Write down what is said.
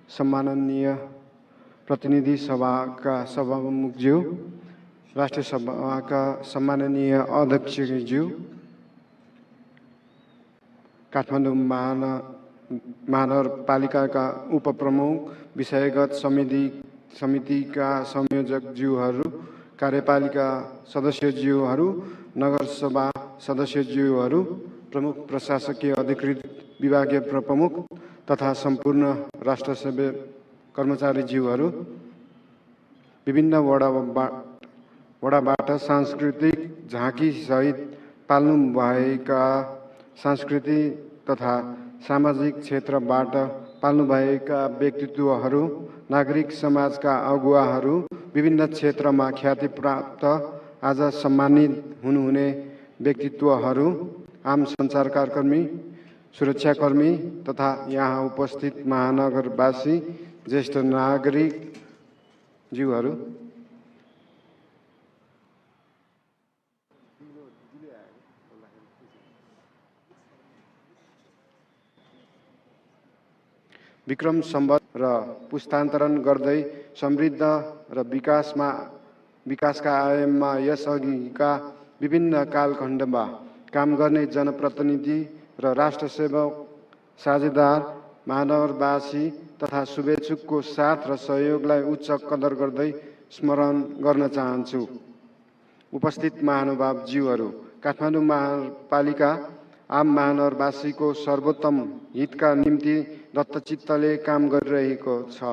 सम्माननीय प्रतिनिधि सभाका सभामुखज्यू, राष्ट्रिय सभाका सम्माननीय अध्यक्षज्यू, काठमाडौँ महानगरपालिकाका उपप्रमुख, विषयगत समितिका संयोजकज्यूहरू, कार्यपालिका सदस्यज्यूहरू, नगरसभा सदस्यज्यूहरू, प्रमुख प्रशासकीय अधिकृत विभागीय प्रमुख तथा सम्पूर्ण राष्ट्रसेवा कर्मचारीज्यूहरू, विभिन्न वडाबाट सांस्कृतिक झाँकी सहित पाल्नुभएका सांस्कृतिक तथा सामाजिक क्षेत्रबाट पाल्नुभएका व्यक्तित्वहरू, नागरिक समाजका अगुवाहरू, विभिन्न क्षेत्रमा ख्याति प्राप्त आज सम्मानित हुनुहुने व्यक्तित्वहरू, आम सञ्चारकर्मी, सुरक्षाकर्मी तथा यहाँ उपस्थित महानगरवासी, ज्येष्ठ नागरिक ज्यूहरू, विक्रम सम्वत र पुस्तान्तरण गर्दै समृद्ध र विकासका आयाममा यसअघिका विभिन्न कालखण्डमा काम गर्ने जनप्रतिनिधि र राष्ट्रसेवक, साझेदार, महानगरवासी तथा शुभेच्छुकको साथ र सहयोगलाई उच्च कदर गर्दै स्मरण गर्न चाहन्छु। उपस्थित महानुभावज्यूहरू, काठमाडौँ महानगरपालिका आम महानगरवासीको सर्वोत्तम हितका निम्ति दत्तचित्तले काम गरिरहेको छ।